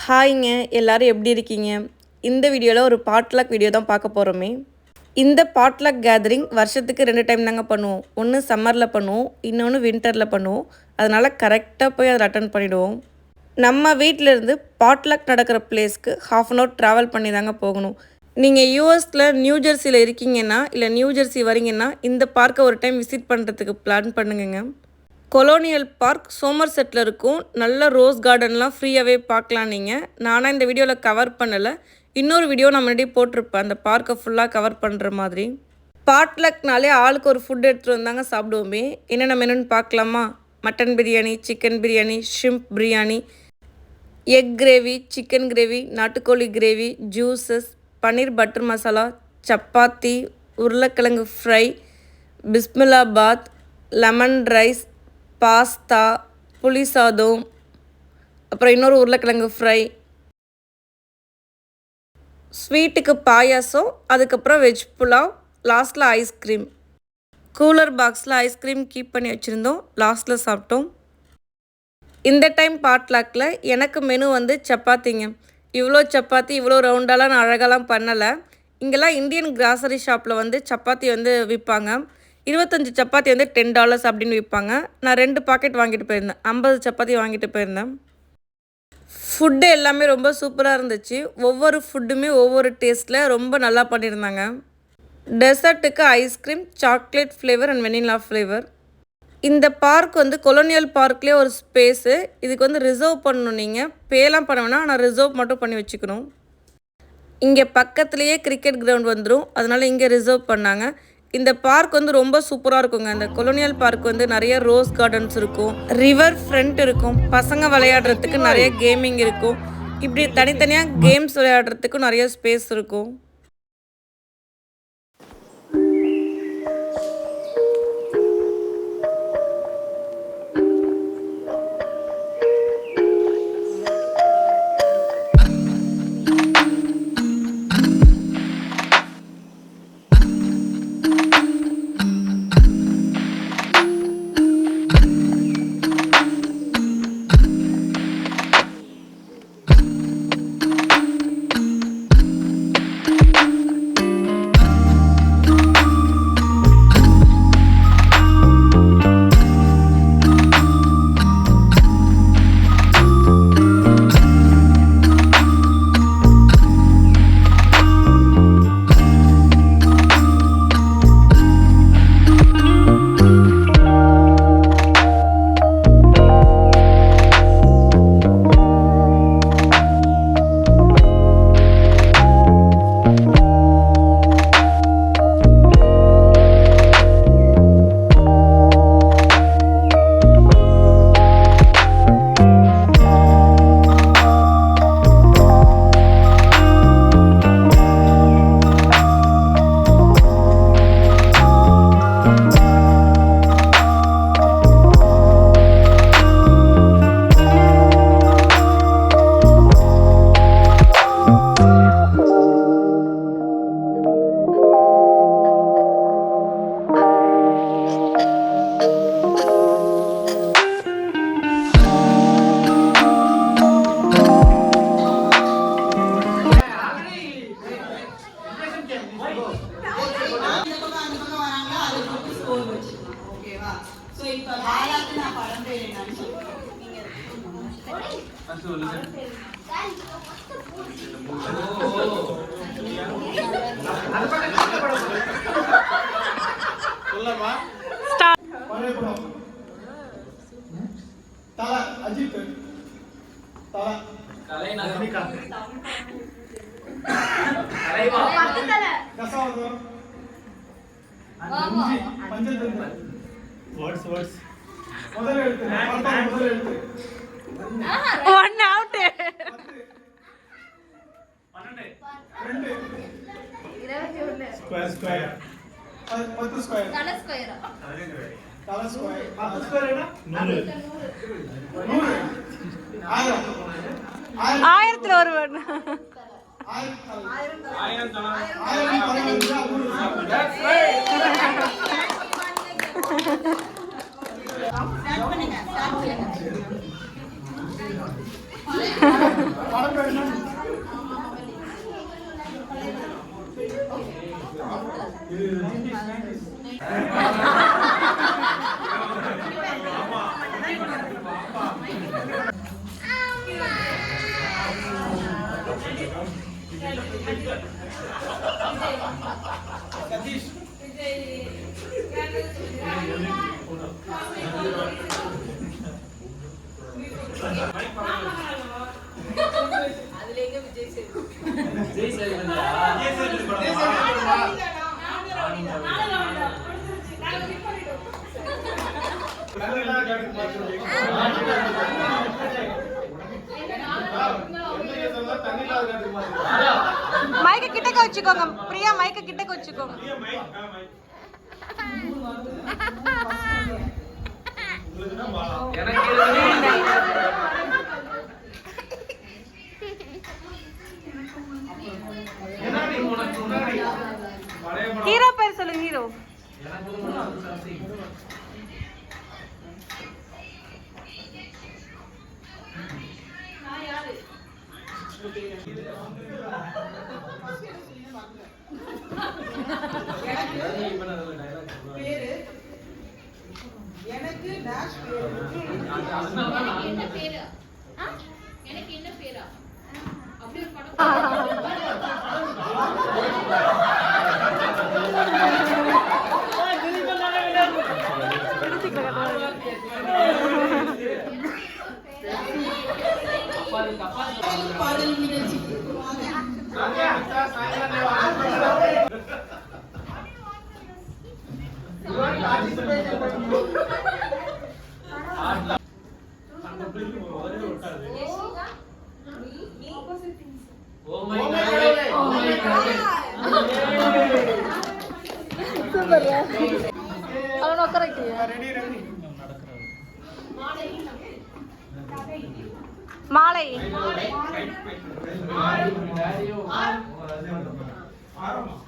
ஹாய்ங்க, எல்லாரும் எப்படி இருக்கீங்க? இந்த வீடியோவில் ஒரு பாட்லக் வீடியோ தான் பார்க்க போகிறோமே. இந்த பாட்லக் கேதரிங் வருஷத்துக்கு 2 டைம் தாங்க பண்ணுவோம். ஒன்று சம்மரில் பண்ணுவோம், இன்னொன்று வின்டரில் பண்ணுவோம். அதனால் கரெக்டாக போய் அதில் அட்டன் பண்ணிவிடுவோம். நம்ம வீட்டிலேருந்து பாட்லக் நடக்கிற பிளேஸ்க்கு 1/2 hour ட்ராவல் பண்ணி தாங்க போகணும். நீங்கள் யூஎஸில் நியூ ஜெர்சியில் இருக்கீங்கன்னா இல்லை நியூ ஜெர்சி வரீங்கன்னா இந்த பார்க்கை ஒரு டைம் விசிட் பண்ணுறதுக்கு பிளான் பண்ணுங்க. கொலோனியல் பார்க் சோமர்செட்டில் இருக்கும். நல்ல ரோஸ் கார்டன்லாம் ஃப்ரீயாகவே பார்க்கலாம் நீங்கள். நானாக இந்த வீடியோவில் கவர் பண்ணலை, இன்னொரு வீடியோ நான் முன்னாடி போட்டிருப்பேன் அந்த பார்க்கை ஃபுல்லாக கவர் பண்ணுற மாதிரி. பாட்லக்னாலே ஆளுக்கு ஒரு ஃபுட் எடுத்துகிட்டு வந்தாங்க சாப்பிடுவோமே. என்னென்ன மெனுன்னு பார்க்கலாமா? Mutton biryani, chicken biryani, shrimp biryani, egg gravy, chicken gravy, நாட்டுக்கோழி கிரேவி, ஜூஸஸ், பன்னீர் பட்டர் மசாலா, சப்பாத்தி, உருளைக்கிழங்கு ஃப்ரை, பிஸ்மில்லாபாத், லெமன் ரைஸ், பாஸ்தா, புளி சாதம், அப்புறம் இன்னொரு உருளைக்கிழங்கு ஃப்ரை, ஸ்வீட்டுக்கு பாயாசம், அதுக்கப்புறம் வெஜ் புலாவ், லாஸ்ட்டில் ஐஸ்கிரீம். கூலர் பாக்ஸில் ஐஸ்கிரீம் கீப் பண்ணி வச்சுருந்தோம், லாஸ்ட்டில் சாப்பிட்டோம். இந்த டைம் பாட்லாக்கில் எனக்கு மெனு வந்து சப்பாத்திங்க. இவ்வளோ சப்பாத்தி இவ்வளோ ரவுண்டாலாம் நான் அழகாலாம் பண்ணலை. இங்கெல்லாம் இந்தியன் கிராசரி ஷாப்பில் வந்து சப்பாத்தி வந்து விற்பாங்க. 25 சப்பாத்தி வந்து $10 அப்படின்னு விற்பாங்க. நான் 2 பாக்கெட் வாங்கிட்டு போயிருந்தேன். 50 சப்பாத்தி வாங்கிட்டு போயிருந்தேன். ஃபுட்டு எல்லாமே ரொம்ப சூப்பராக இருந்துச்சு. ஒவ்வொரு ஃபுட்டுமே ஒவ்வொரு டேஸ்ட்டில் ரொம்ப நல்லா பண்ணியிருந்தாங்க. டெசர்ட்டுக்கு ice cream, chocolate flavour and vanilla flavour. இந்த பார்க் வந்து கொலோனியல் பார்க்லேயே ஒரு ஸ்பேஸு. இதுக்கு வந்து ரிசர்வ் பண்ணணும். நீங்கள் பேலாம் பண்ண வேணாம், ஆனால் ரிசர்வ் மட்டும் பண்ணி வச்சுக்கணும். இங்கே பக்கத்துலேயே கிரிக்கெட் கிரவுண்ட் வந்துடும், அதனால் இங்கே ரிசர்வ் பண்ணாங்க. இந்த பார்க் வந்து ரொம்ப சூப்பராக இருக்குங்க. இந்த கொலோனியல் பார்க் வந்து நிறைய ரோஸ் கார்டன்ஸ் இருக்கும், ரிவர் ஃப்ரண்ட் இருக்கும், பசங்க விளையாடுறதுக்கு நிறைய கேமிங் இருக்கும், இப்படி தனித்தனியாக கேம்ஸ் விளையாடுறதுக்கும் நிறைய ஸ்பேஸ் இருக்கும். அஜித் முதல் எழுத்து ஒன் அவுட். 2 ஸ்கொயர் 10 ஸ்கொயர் தல ஸ்கொயர் 10 ஸ்கொயர் என்ன 100 ஆயிரத்துல ஒருவன். படம் பேர் என்ன? சதீஷ் மைக்க கிட்டக்க வச்சுக்கோங்க பிரியா, மைக்க கிட்டக்க வச்சுக்கோங்க. ஹீரோ பேர் சொல்லு. ஹீரோ எனக்கு டாஷ் பேரு. என்ன பேரு? எனக்கு என்ன பேரா? அப்படி ஒரு படம் பாடல் நிகழ்ச்சிக்கு மாலை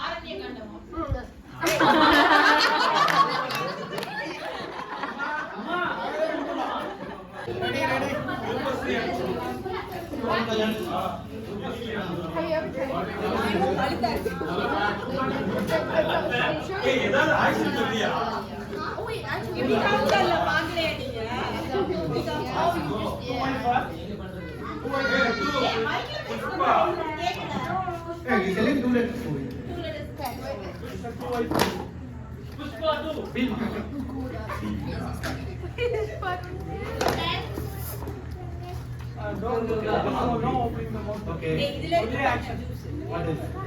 ஆரண்ய கண்டமா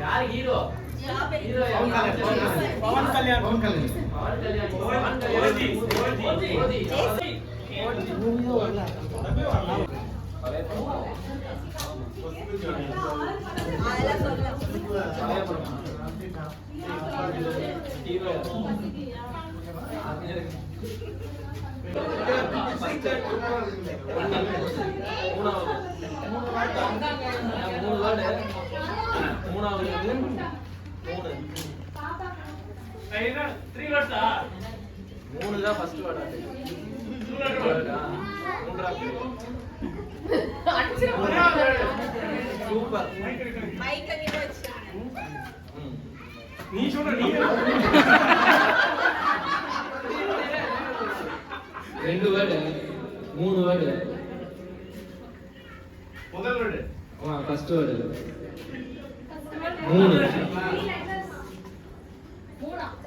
யார் ஹீரோ? பவன் கல்யாண். மூணு தான் ஃபர்ஸ்ட் வேர்ட். சூப்பர். நீ சொல்ற நீ ரெண்டு வேர்டு, மூணு வேர்டு. முதல் வேர்டு ஃபர்ஸ்ட் வேர்டு மூணு.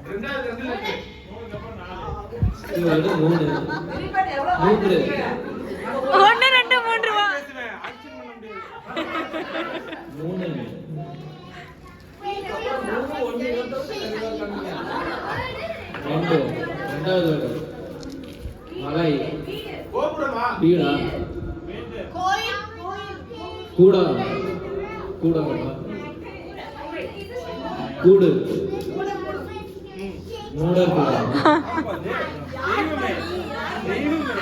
ரெண்டாவது ரெண்டு இருக்கு. ஃபர்ஸ்ட் வேர்டு மூணு. மூன்று. 1 2 3 வா. ஆக்சன் பண்ண முடியாது. மூணு. ரெண்டு. ரெண்டாவது வேர்டு மலை. கோபுரமா? வீடா? கோயில் கூடா? கூடா? கூடு. மூடர் கூடா? தெய்வமே தெய்வமே.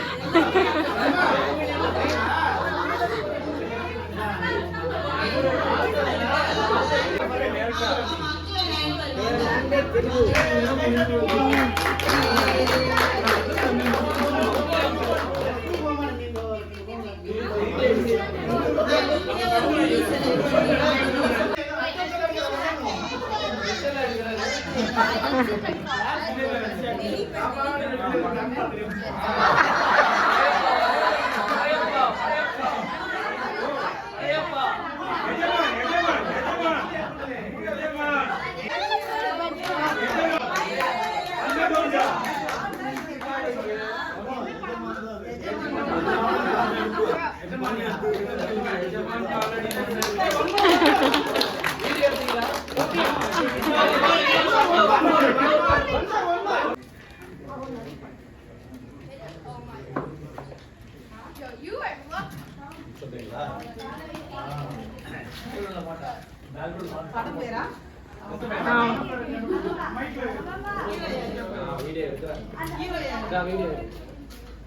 You are what?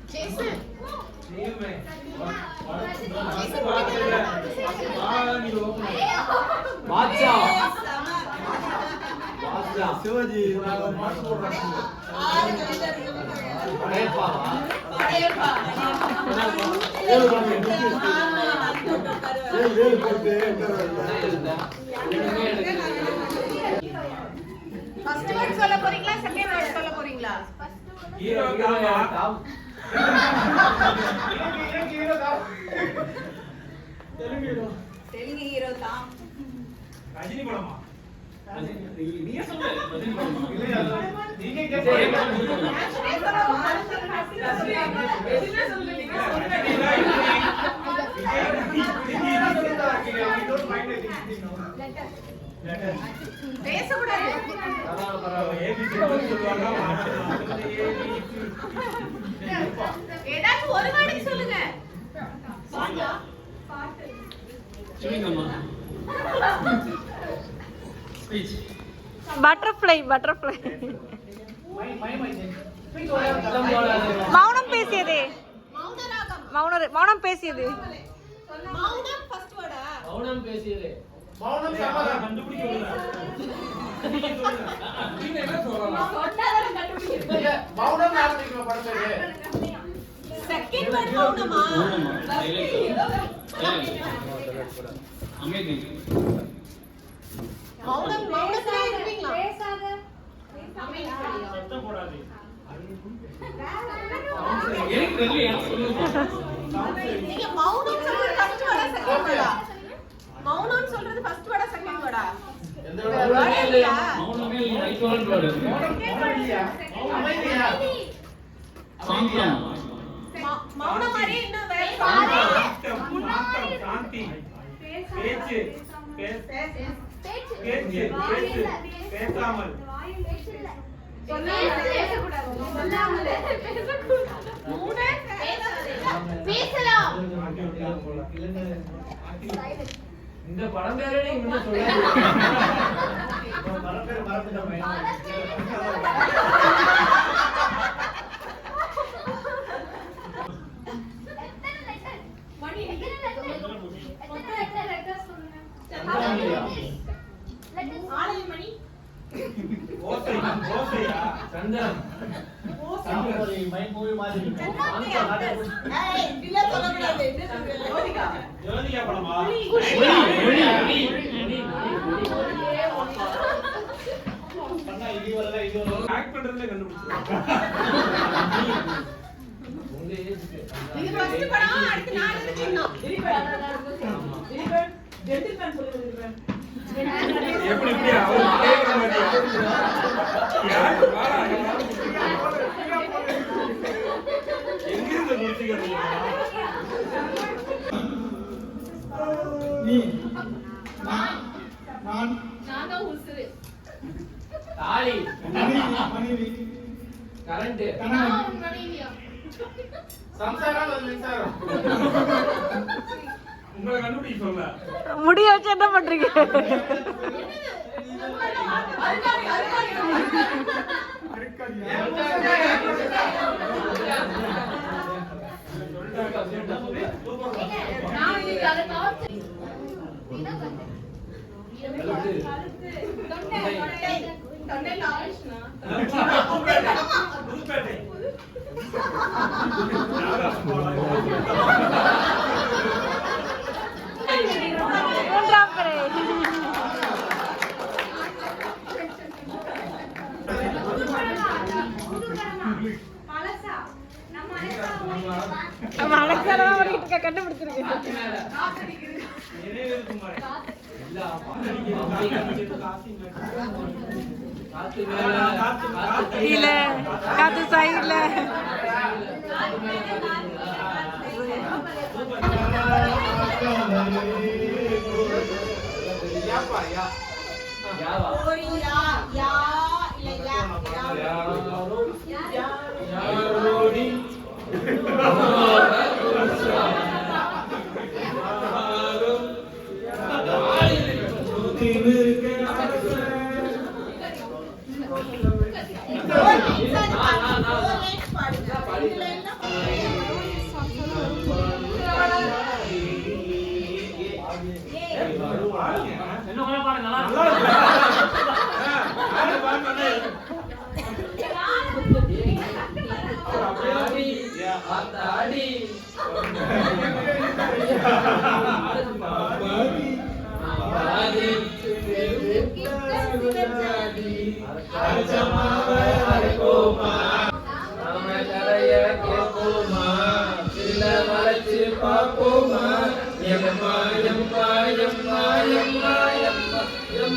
Jason. Basha Basha Sivaji அடேப்பா First word சொல்ல போறீங்களா செகண்ட் word சொல்ல போறீங்களா ஹீரோ டாப் தெலுங்கு ஹீரோ தான் ரஜினி படமா நீயே சொல்லு பதில் பண்ணுமா இல்லையா நீங்க கேட்டீங்க பேசக்கூடாது ஏதாச்சும் ஒரு வார்த்தை சொல்லுங்க சொல்லுங்கம்மா ஸ்பீச் பட்டர்ஃப்ளை மௌனம் பேசியது மௌனராகம் மௌனம் பேசியது மௌனம் ஃபர்ஸ்ட் வேர்டா மௌனம் பேசியது மௌனம் சமாதானம் கண்டுபிடிக்கல நீங்க என்ன சொல்லலாம் சொன்னதெல்லாம் கண்டுபிடிங்க மௌனம் ஆரம்பிக்கிற படம் பேரு செகண்ட் வேர்ட் மௌனமா அமைதி மௌனத்திலே இருப்பீங்களா பேசாத சத்தம் போடாதே எனக்கு தெரியல சொல்லுங்க நீங்க மௌனம் சொல்றது ஃபர்ஸ்ட் வேர்டா செகண்ட் வேர்டா மௌனம் சொல்றது ஃபர்ஸ்ட் வேர்டா செகண்ட் வேர்டா எந்த மௌனமே இல்லையா மௌனமே இல்லை ரைட் வேர்ட் அமைதியா அமைதியா சாந்தம் மௌனம் மாதிரி இன்னும் வேற சாந்தி பேச்சு பேச்சு பேசாமல் இந்த படம் பேரே நீங்க என்ன சொல்றீங்க படம் பேர் மறந்துட்டோமே மணி ஓசை ஓசையா சந்திரன் சாம்பரி மை மூவி மாதிரி ஜோதிகா படமா பண்ணா இது வரல ஆக்ட் பண்றதுல கண்டுபிடிச்சிருக்காங்க உங்க ஏஜ்க்கு இது ஃபர்ஸ்ட் படம் அடுத்து நாலு இருக்கு இன்னும் எப்படி இப்படி அவர் கேக்குற மாதிரி யார் வாடா எங்க இருந்து முடிச்சிக்கிறீங்க நீ நான் நான் தான் உசுரு தாலி மனைவி கரண்ட் நான் உன் மனைவியா சம்சாரம் அது மின்சாரம் உங்களை கண்டுபிடிக்க சொல்ல முடிய வச்சு என்ன பண்றீங்க நான் இன்னைக்கு அதை டார்ச் தொண்டை லால்ச்னா புதுப்பேட்டை மூன்றாம் பிறை மனசாரமா ஓடிட்டு கண்டுபிடிச்சிருக்கு கீழே காத்து சைடுல யாப்பா யா யாவா யாரோடி என்ன பாருங்க நல்லா ஆத்தாடி பாப்போமா எம்மா எம்மா எம்மா எம்மா எம்மா எம்மா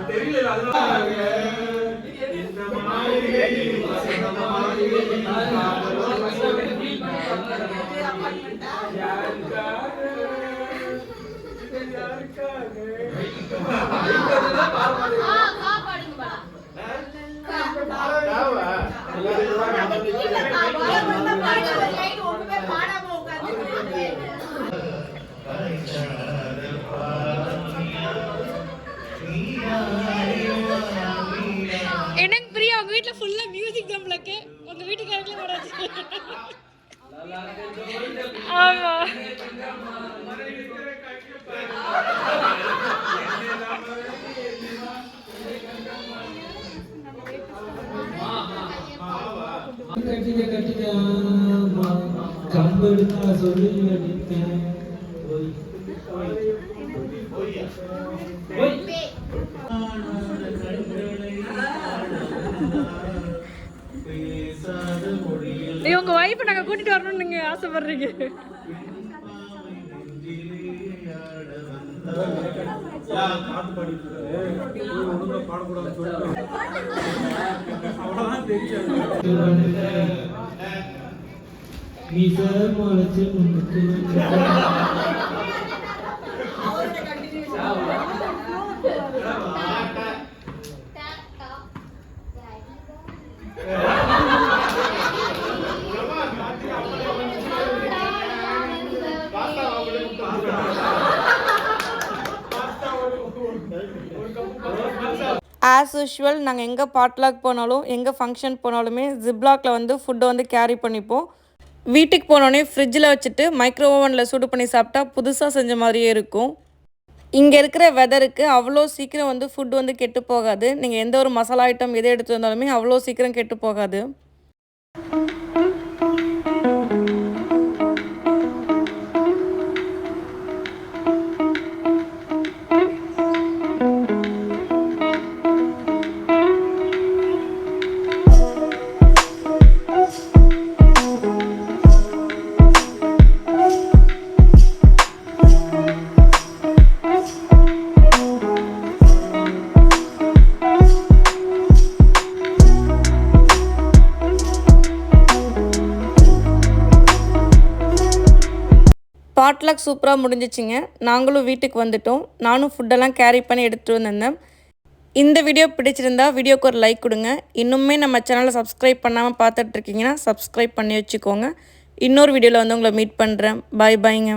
தெரியல எனக்கு பிரியா உங்க வீட்ல ஃபுல்லா மியூசிக் தான் பிளக்கு உங்க வீட்டுக்காரங்களே வராது ஆமா கம்பெடுத்தா சொல்லி உங்க வைஃப் நாங்க கூட்டிட்டு வரணும்னு நீங்க ஆசைப்படுறீங்க ஆஸ் யூஷுவல் நாங்கள் எங்கே பாட்லாக் போனாலும் எங்கே ஃபங்க்ஷன் போனாலுமே ஜிப்லாக்ல வந்து ஃபுட்டை வந்து கேரி பண்ணிப்போம். வீட்டுக்கு போனோடனே ஃப்ரிட்ஜில் வச்சுட்டு மைக்ரோ ஓவனில் சூடு பண்ணி சாப்பிட்டா புதுசாக செஞ்ச மாதிரியே இருக்கும். இங்கே இருக்கிற வெதருக்கு அவ்வளோ சீக்கிரம் வந்து ஃபுட் வந்து கெட்டு போகாது. நீங்கள் எந்த ஒரு மசாலா ஐட்டம் எதை எடுத்து வந்தாலுமே அவ்வளோ சீக்கிரம் கெட்டு போகாது. பாட்லாக் சூப்பராக முடிஞ்சிச்சிங்க. நாங்களும் வீட்டுக்கு வந்துட்டோம். நானும் ஃபுட்டெல்லாம் கேரி பண்ணி எடுத்துகிட்டு வந்திருந்தேன். இந்த வீடியோ பிடிச்சிருந்தா வீடியோக்கு ஒரு லைக் கொடுங்க. இன்னுமே நம்ம சேனலை சப்ஸ்கிரைப் பண்ணாமல் பார்த்துட்ருக்கீங்கன்னா சப்ஸ்கிரைப் பண்ணி வச்சுக்கோங்க. இன்னொரு வீடியோவில் வந்து உங்களை மீட் பண்ணுறேன். பாய் பாய்ங்க.